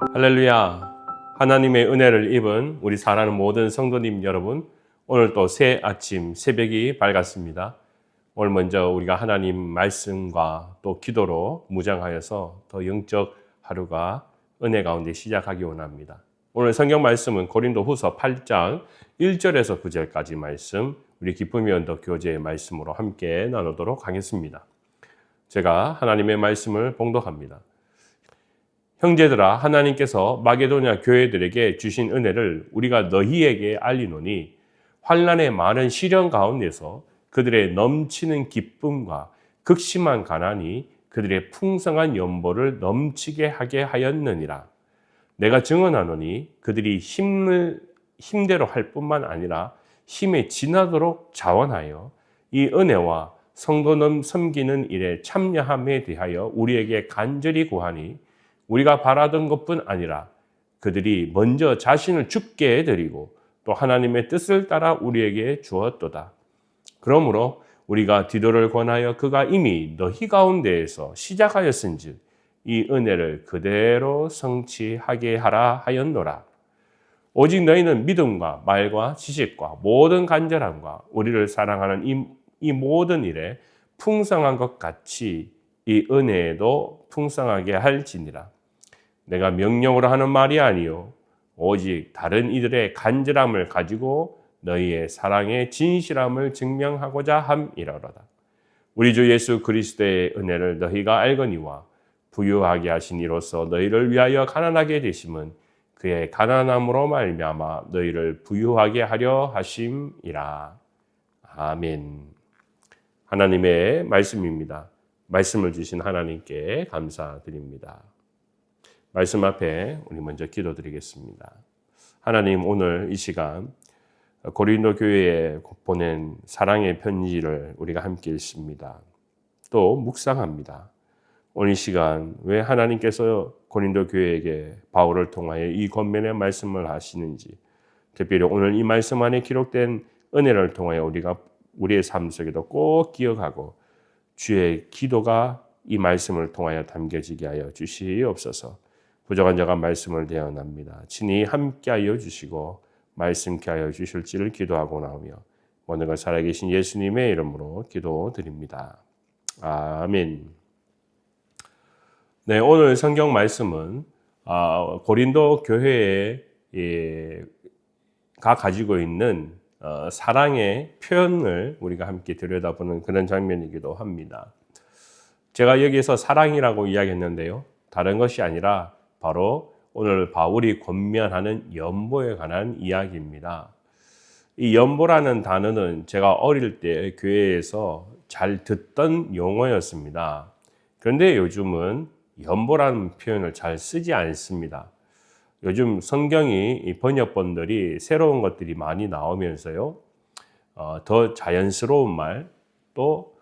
할렐루야. 하나님의 은혜를 입은 우리 사랑하는 모든 성도님 여러분, 오늘 또 새 아침 새벽이 밝았습니다. 오늘 먼저 우리가 하나님 말씀과 또 기도로 무장하여서 더 영적 하루가 은혜 가운데 시작하기 원합니다. 오늘 성경 말씀은 고린도후서 8장 1절에서 9절까지 말씀, 우리 기쁨의 언덕 교제의 말씀으로 함께 나누도록 하겠습니다. 제가 하나님의 말씀을 봉독합니다. 형제들아, 하나님께서 마게도냐 교회들에게 주신 은혜를 우리가 너희에게 알리노니 환난의 많은 시련 가운데서 그들의 넘치는 기쁨과 극심한 가난이 그들의 풍성한 연보를 넘치게 하게 하였느니라. 내가 증언하노니 그들이 힘대로 할 뿐만 아니라 힘에 지나도록 자원하여 이 은혜와 성도 섬기는 일에 참여함에 대하여 우리에게 간절히 구하니 우리가 바라던 것뿐 아니라 그들이 먼저 자신을 죽게 해드리고 또 하나님의 뜻을 따라 우리에게 주었도다. 그러므로 우리가 디도를 권하여 그가 이미 너희 가운데에서 시작하였은즉 이 은혜를 그대로 성취하게 하라 하였노라. 오직 너희는 믿음과 말과 지식과 모든 간절함과 우리를 사랑하는 이 모든 일에 풍성한 것 같이 이 은혜에도 풍성하게 할지니라. 내가 명령으로 하는 말이 아니요 오직 다른 이들의 간절함을 가지고 너희의 사랑의 진실함을 증명하고자 함이로다. 우리 주 예수 그리스도의 은혜를 너희가 알거니와 부유하게 하신 이로써 너희를 위하여 가난하게 되심은 그의 가난함으로 말미암아 너희를 부유하게 하려 하심이라. 아멘. 하나님의 말씀입니다. 말씀을 주신 하나님께 감사드립니다. 말씀 앞에 우리 먼저 기도드리겠습니다. 하나님, 오늘 이 시간 고린도 교회에 보낸 사랑의 편지를 우리가 함께 읽습니다. 또 묵상합니다. 오늘 이 시간 왜 하나님께서 고린도 교회에게 바울을 통하여 이 권면의 말씀을 하시는지, 특별히 오늘 이 말씀 안에 기록된 은혜를 통하여 우리가 우리의 삶 속에도 꼭 기억하고 주의 기도가 이 말씀을 통하여 담겨지게 하여 주시옵소서. 부족한 자가 말씀을 대언합니다. 친히 함께하여 주시고 말씀케 하여 주실지를 기도하고 나오며 모든 걸 살아계신 예수님의 이름으로 기도드립니다. 아멘. 네, 오늘 성경 말씀은 고린도 교회가 가지고 있는 사랑의 표현을 우리가 함께 들여다보는 그런 장면이기도 합니다. 제가 여기서 사랑이라고 이야기했는데요, 다른 것이 아니라 바로 오늘 바울이 권면하는 연보에 관한 이야기입니다. 이 연보라는 단어는 제가 어릴 때 교회에서 잘 듣던 용어였습니다. 그런데 요즘은 연보라는 표현을 잘 쓰지 않습니다. 요즘 성경이 번역본들이 새로운 것들이 많이 나오면서요, 더 자연스러운 말, 또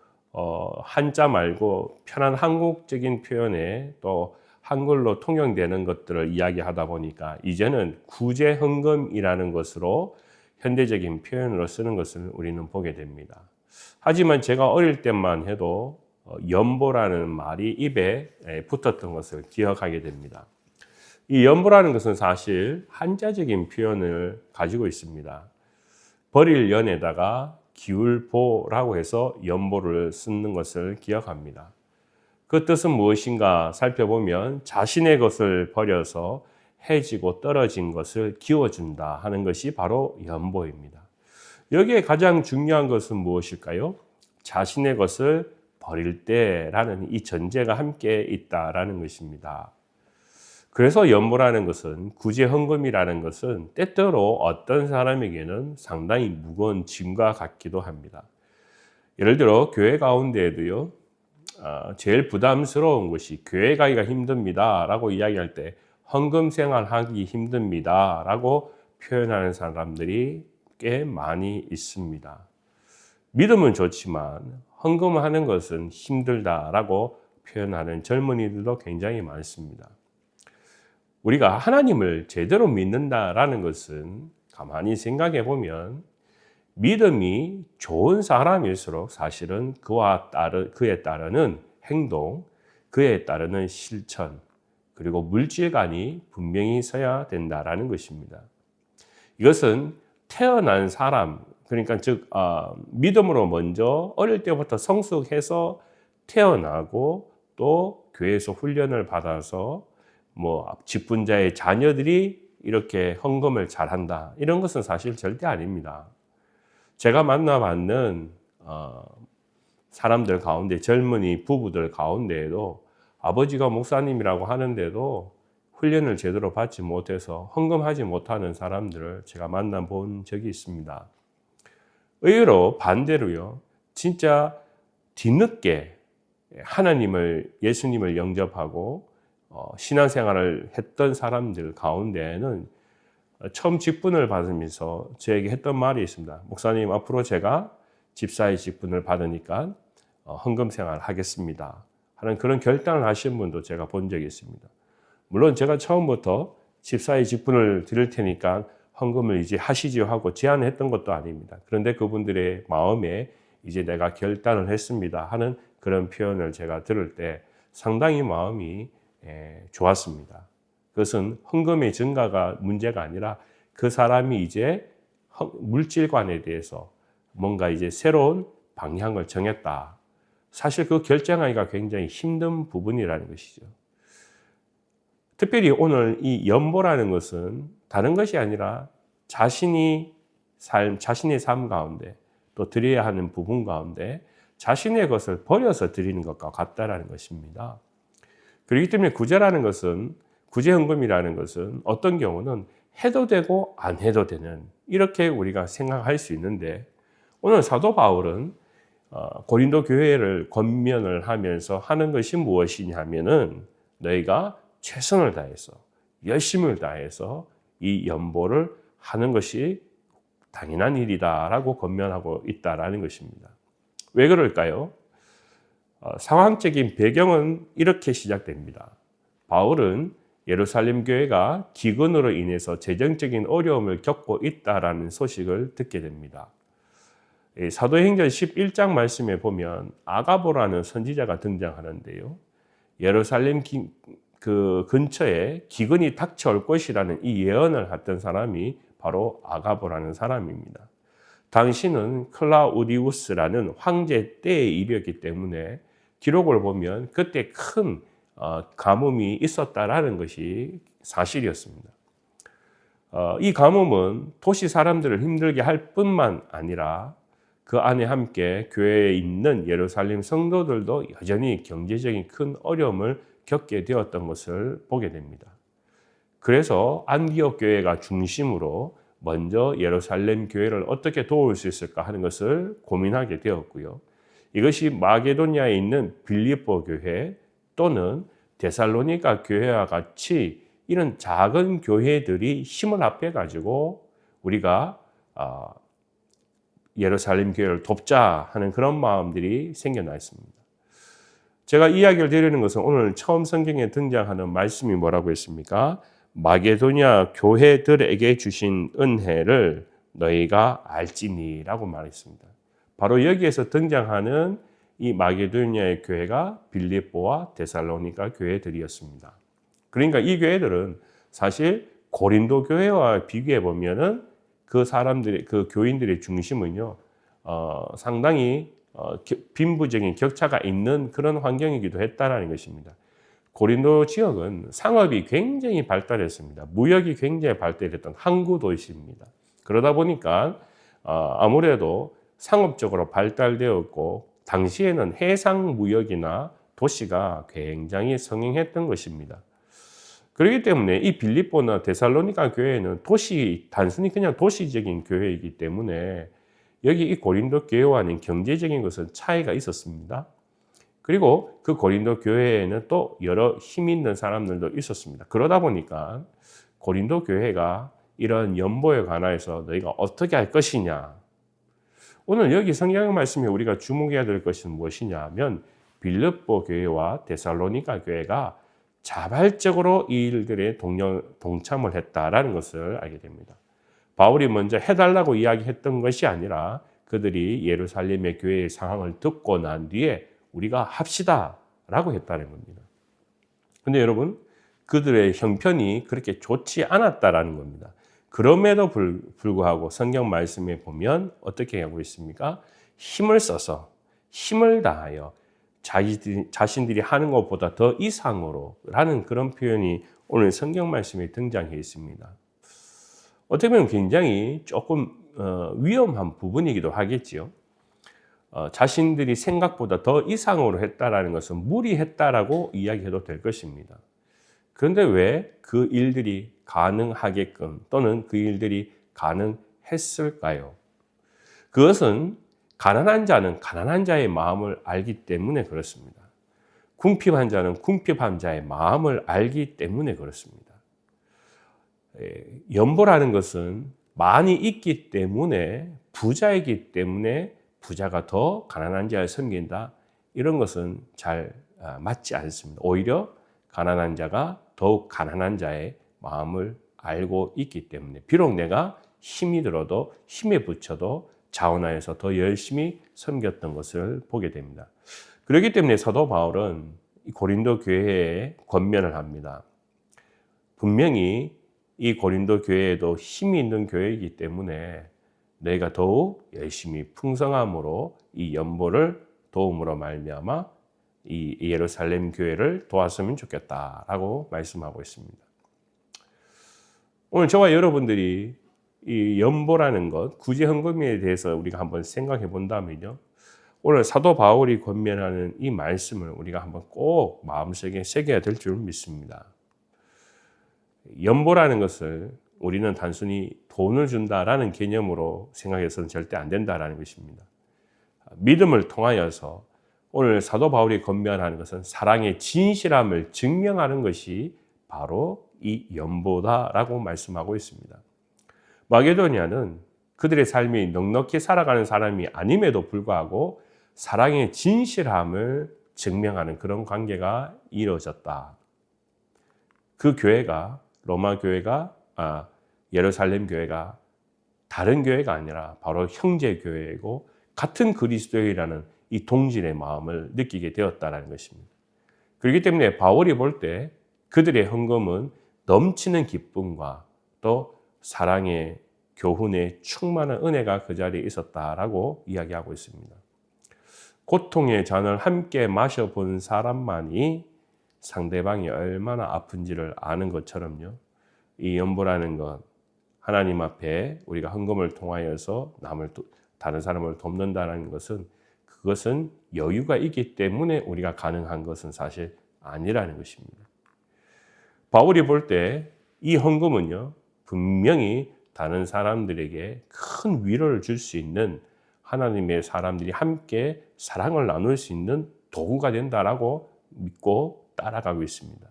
한자 말고 편한 한국적인 표현에 또 한글로 통용되는 것들을 이야기하다 보니까 이제는 구제헌금이라는 것으로 현대적인 표현으로 쓰는 것을 우리는 보게 됩니다. 하지만 제가 어릴 때만 해도 연보라는 말이 입에 붙었던 것을 기억하게 됩니다. 이 연보라는 것은 사실 한자적인 표현을 가지고 있습니다. 버릴 연에다가 기울보라고 해서 연보를 쓰는 것을 기억합니다. 그 뜻은 무엇인가 살펴보면 자신의 것을 버려서 해지고 떨어진 것을 기워준다 하는 것이 바로 연보입니다. 여기에 가장 중요한 것은 무엇일까요? 자신의 것을 버릴 때라는 이 전제가 함께 있다라는 것입니다. 그래서 연보라는 것은, 구제헌금이라는 것은 때때로 어떤 사람에게는 상당히 무거운 짐과 같기도 합니다. 예를 들어 교회 가운데에도요, 제일 부담스러운 것이 교회 가기가 힘듭니다 라고 이야기할 때 헌금 생활하기 힘듭니다 라고 표현하는 사람들이 꽤 많이 있습니다. 믿음은 좋지만 헌금하는 것은 힘들다라고 표현하는 젊은이들도 굉장히 많습니다. 우리가 하나님을 제대로 믿는다라는 것은 가만히 생각해 보면 믿음이 좋은 사람일수록 사실은 그에 따르는 행동, 그에 따르는 실천, 그리고 물질관이 분명히 서야 된다라는 것입니다. 이것은 태어난 사람, 그러니까 즉 믿음으로 먼저 어릴 때부터 성숙해서 태어나고 또 교회에서 훈련을 받아서 뭐 직분자의 자녀들이 이렇게 헌금을 잘한다, 이런 것은 사실 절대 아닙니다. 제가 만나봤는 사람들 가운데, 젊은이 부부들 가운데에도 아버지가 목사님이라고 하는데도 훈련을 제대로 받지 못해서 헌금하지 못하는 사람들을 제가 만나본 적이 있습니다. 의외로 반대로요, 진짜 뒤늦게 하나님을, 예수님을 영접하고 신앙생활을 했던 사람들 가운데에는 처음 직분을 받으면서 저에게 했던 말이 있습니다. 목사님, 앞으로 제가 집사의 직분을 받으니까 헌금 생활 하겠습니다 하는 그런 결단을 하신 분도 제가 본 적이 있습니다. 물론 제가 처음부터 집사의 직분을 드릴 테니까 헌금을 이제 하시지요 하고 제안했던 것도 아닙니다. 그런데 그분들의 마음에 이제 내가 결단을 했습니다 하는 그런 표현을 제가 들을 때 상당히 마음이 좋았습니다. 그것은 헌금의 증가가 문제가 아니라 그 사람이 이제 물질관에 대해서 뭔가 이제 새로운 방향을 정했다. 사실 그 결정하기가 굉장히 힘든 부분이라는 것이죠. 특별히 오늘 이 연보라는 것은 다른 것이 아니라 자신의 삶 가운데 또 드려야 하는 부분 가운데 자신의 것을 버려서 드리는 것과 같다라는 것입니다. 그렇기 때문에 구제 헌금이라는 것은 어떤 경우는 해도 되고 안 해도 되는, 이렇게 우리가 생각할 수 있는데, 오늘 사도 바울은 고린도 교회를 권면을 하면서 하는 것이 무엇이냐면은 너희가 최선을 다해서 열심을 다해서 이 연보를 하는 것이 당연한 일이다라고 권면하고 있다라는 것입니다. 왜 그럴까요? 상황적인 배경은 이렇게 시작됩니다. 바울은 예루살렘 교회가 기근으로 인해서 재정적인 어려움을 겪고 있다라는 소식을 듣게 됩니다. 사도행전 11장 말씀에 보면 아가보라는 선지자가 등장하는데요. 예루살렘 그 근처에 기근이 닥쳐올 것이라는 이 예언을 했던 사람이 바로 아가보라는 사람입니다. 당시는 클라우디우스라는 황제 때에 이르렀기 때문에 기록을 보면 그때 큰 가뭄이 있었다라는 것이 사실이었습니다. 이 가뭄은 도시 사람들을 힘들게 할 뿐만 아니라 그 안에 함께 교회에 있는 예루살렘 성도들도 여전히 경제적인 큰 어려움을 겪게 되었던 것을 보게 됩니다. 그래서 안디옥 교회가 중심으로 먼저 예루살렘 교회를 어떻게 도울 수 있을까 하는 것을 고민하게 되었고요. 이것이 마게도냐에 있는 빌립보 교회 또는 데살로니가 교회와 같이 이런 작은 교회들이 힘을 합해 가지고 우리가 예루살렘 교회를 돕자 하는 그런 마음들이 생겨나 있습니다. 제가 이야기를 드리는 것은 오늘 처음 성경에 등장하는 말씀이 뭐라고 했습니까? 마게도냐 교회들에게 주신 은혜를 너희가 알지니라고 말했습니다. 바로 여기에서 등장하는 이 마게도냐의 교회가 빌립보와 데살로니가 교회들이었습니다. 그러니까 이 교회들은 사실 고린도 교회와 비교해 보면은 그 사람들의, 그 교인들의 중심은요, 상당히 빈부적인 격차가 있는 그런 환경이기도 했다라는 것입니다. 고린도 지역은 상업이 굉장히 발달했습니다. 무역이 굉장히 발달했던 항구 도시입니다. 그러다 보니까 아무래도 상업적으로 발달되었고 당시에는 해상 무역이나 도시가 굉장히 성행했던 것입니다. 그렇기 때문에 이 빌립보나 데살로니가 교회는 단순히 그냥 도시적인 교회이기 때문에 여기 이 고린도 교회와는 경제적인 것은 차이가 있었습니다. 그리고 그 고린도 교회에는 또 여러 힘 있는 사람들도 있었습니다. 그러다 보니까 고린도 교회가 이런 연보에 관하여서 너희가 어떻게 할 것이냐. 오늘 여기 성경 말씀에 우리가 주목해야 될 것은 무엇이냐 하면 빌립보 교회와 데살로니가 교회가 자발적으로 이 일들에 동참을 했다라는 것을 알게 됩니다. 바울이 먼저 해달라고 이야기했던 것이 아니라 그들이 예루살렘의 교회의 상황을 듣고 난 뒤에 우리가 합시다 라고 했다는 겁니다. 근데 여러분, 그들의 형편이 그렇게 좋지 않았다라는 겁니다. 그럼에도 불구하고 성경 말씀에 보면 어떻게 하고 있습니까? 힘을 써서, 힘을 다하여 자신들이 하는 것보다 더 이상으로 라는 그런 표현이 오늘 성경 말씀에 등장해 있습니다. 어떻게 보면 굉장히 조금 위험한 부분이기도 하겠지요. 자신들이 생각보다 더 이상으로 했다라는 것은 무리했다라고 이야기해도 될 것입니다. 그런데 왜 그 일들이 가능하게끔 또는 그 일들이 가능했을까요? 그것은 가난한 자는 가난한 자의 마음을 알기 때문에 그렇습니다. 궁핍한 자는 궁핍한 자의 마음을 알기 때문에 그렇습니다. 연보라는 것은 많이 있기 때문에 부자이기 때문에 부자가 더 가난한 자를 섬긴다. 이런 것은 잘 맞지 않습니다. 오히려 가난한 자가 더욱 가난한 자의 마음을 알고 있기 때문에 비록 내가 힘이 들어도 힘에 부쳐도 자원하여서 더 열심히 섬겼던 것을 보게 됩니다. 그렇기 때문에 사도 바울은 고린도 교회에 권면을 합니다. 분명히 이 고린도 교회에도 힘이 있는 교회이기 때문에 너희가 더욱 열심히 풍성함으로 이 연보를 도움으로 말미암아 이 예루살렘 교회를 도왔으면 좋겠다라고 말씀하고 있습니다. 오늘 저와 여러분들이 이 연보라는 것, 구제헌금에 대해서 우리가 한번 생각해 본다면요. 오늘 사도 바울이 권면하는 이 말씀을 우리가 한번 꼭 마음속에 새겨야 될 줄 믿습니다. 연보라는 것을 우리는 단순히 돈을 준다라는 개념으로 생각해서는 절대 안 된다라는 것입니다. 믿음을 통하여서 오늘 사도 바울이 권면하는 것은 사랑의 진실함을 증명하는 것이 바로 이 연보다라고 말씀하고 있습니다. 마게도니아는 그들의 삶이 넉넉히 살아가는 사람이 아님에도 불구하고 사랑의 진실함을 증명하는 그런 관계가 이루어졌다. 그 교회가 로마 교회가 예루살렘 교회가 다른 교회가 아니라 바로 형제 교회이고 같은 그리스도인이라는 이 동질의 마음을 느끼게 되었다는 것입니다. 그렇기 때문에 바울이 볼 때 그들의 헌금은 넘치는 기쁨과 또 사랑의 교훈의 충만한 은혜가 그 자리에 있었다라고 이야기하고 있습니다. 고통의 잔을 함께 마셔본 사람만이 상대방이 얼마나 아픈지를 아는 것처럼요. 이 연보라는 것, 하나님 앞에 우리가 헌금을 통하여서 다른 사람을 돕는다는 것은 그것은 여유가 있기 때문에 우리가 가능한 것은 사실 아니라는 것입니다. 바울이 볼 때 이 헌금은요, 분명히 다른 사람들에게 큰 위로를 줄 수 있는 하나님의 사람들이 함께 사랑을 나눌 수 있는 도구가 된다라고 믿고 따라가고 있습니다.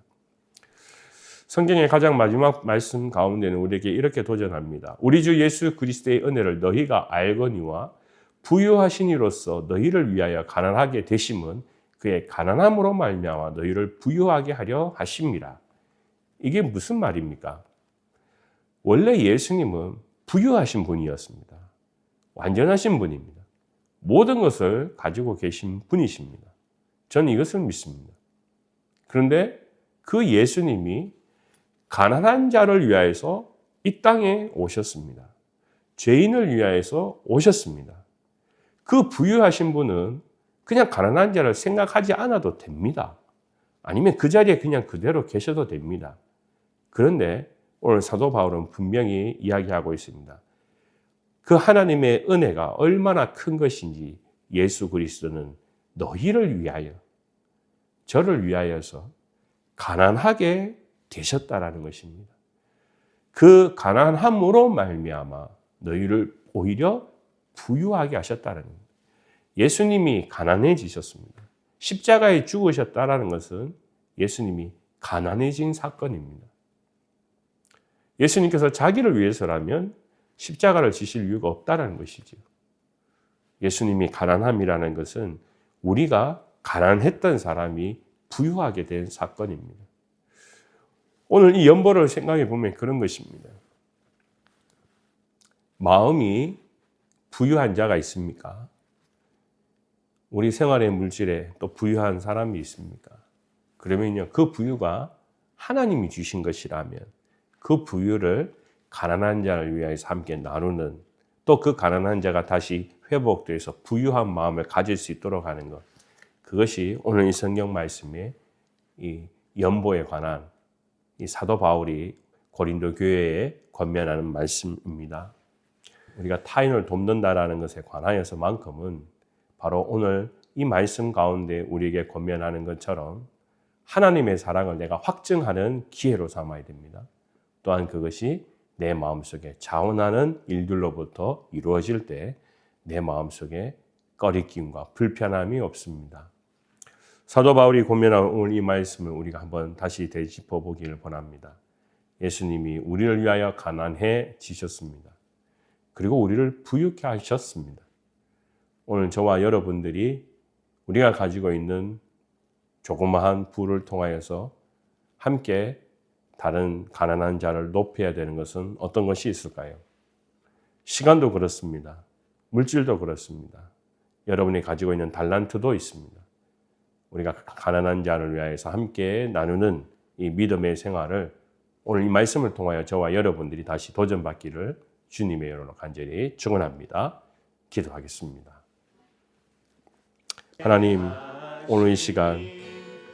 성경의 가장 마지막 말씀 가운데는 우리에게 이렇게 도전합니다. 우리 주 예수 그리스도의 은혜를 너희가 알거니와 부유하신 이로써 너희를 위하여 가난하게 되심은 그의 가난함으로 말미암아 너희를 부유하게 하려 하심이라. 이게 무슨 말입니까? 원래 예수님은 부유하신 분이었습니다. 완전하신 분입니다. 모든 것을 가지고 계신 분이십니다. 저는 이것을 믿습니다. 그런데 그 예수님이 가난한 자를 위하여서 이 땅에 오셨습니다. 죄인을 위하여서 오셨습니다. 그 부유하신 분은 그냥 가난한 자를 생각하지 않아도 됩니다. 아니면 그 자리에 그냥 그대로 계셔도 됩니다. 그런데 오늘 사도 바울은 분명히 이야기하고 있습니다. 그 하나님의 은혜가 얼마나 큰 것인지 예수 그리스도는 너희를 위하여, 저를 위하여서 가난하게 되셨다라는 것입니다. 그 가난함으로 말미암아 너희를 오히려 부유하게 하셨다는 겁니다. 예수님이 가난해지셨습니다. 십자가에 죽으셨다는 것은 예수님이 가난해진 사건입니다. 예수님께서 자기를 위해서라면 십자가를 지실 이유가 없다는 것이죠. 예수님이 가난함이라는 것은 우리가 가난했던 사람이 부유하게 된 사건입니다. 오늘 이 연보를 생각해 보면 그런 것입니다. 마음이 부유한 자가 있습니까? 우리 생활의 물질에 또 부유한 사람이 있습니까? 그러면요, 그 부유가 하나님이 주신 것이라면 그 부유를 가난한 자를 위하여서 함께 나누는, 또 그 가난한 자가 다시 회복돼서 부유한 마음을 가질 수 있도록 하는 것, 그것이 오늘 이 성경 말씀의 이 연보에 관한 이 사도 바울이 고린도 교회에 권면하는 말씀입니다. 우리가 타인을 돕는다라는 것에 관하여서만큼은 바로 오늘 이 말씀 가운데 우리에게 권면하는 것처럼 하나님의 사랑을 내가 확증하는 기회로 삼아야 됩니다. 또한 그것이 내 마음속에 자원하는 일들로부터 이루어질 때 내 마음속에 꺼리낌과 불편함이 없습니다. 사도 바울이 권면한 오늘 이 말씀을 우리가 한번 다시 되짚어 보기를 원합니다. 예수님이 우리를 위하여 가난해지셨습니다. 그리고 우리를 부유케 하셨습니다. 오늘 저와 여러분들이 우리가 가지고 있는 조그마한 부를 통하여서 함께 다른 가난한 자를 높여야 되는 것은 어떤 것이 있을까요? 시간도 그렇습니다. 물질도 그렇습니다. 여러분이 가지고 있는 달란트도 있습니다. 우리가 가난한 자를 위하여서 함께 나누는 이 믿음의 생활을 오늘 이 말씀을 통하여 저와 여러분들이 다시 도전받기를 주님의 이름으로 간절히 축원합니다. 기도하겠습니다. 하나님, 오늘 이 시간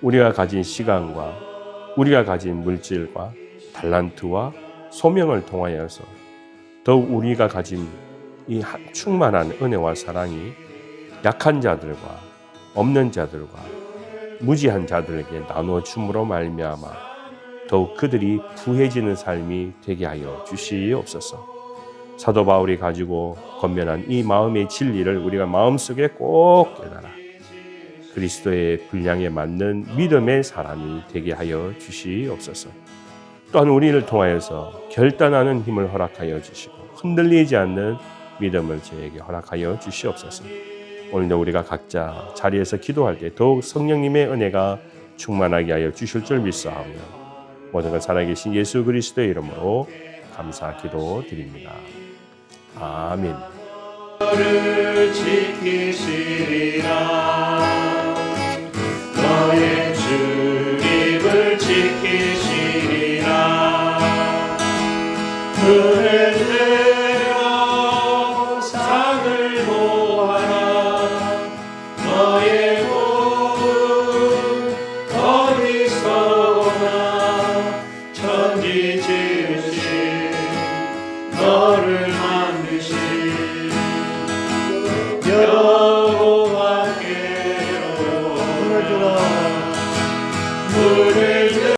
우리가 가진 시간과 우리가 가진 물질과 달란트와 소명을 통하여서 더욱 우리가 가진 이 충만한 은혜와 사랑이 약한 자들과 없는 자들과 무지한 자들에게 나누어 줌으로 말미암아 더욱 그들이 부해지는 삶이 되게 하여 주시옵소서. 사도 바울이 가지고 권면한 이 마음의 진리를 우리가 마음속에 꼭 깨달아 그리스도의 분량에 맞는 믿음의 사람이 되게 하여 주시옵소서. 또한 우리를 통하여서 결단하는 힘을 허락하여 주시고 흔들리지 않는 믿음을 저에게 허락하여 주시옵소서. 오늘도 우리가 각자 자리에서 기도할 때 더욱 성령님의 은혜가 충만하게 하여 주실 줄 믿사오며 모든 것 살아계신 예수 그리스도의 이름으로 감사 기도드립니다. 아멘. 지키시리라.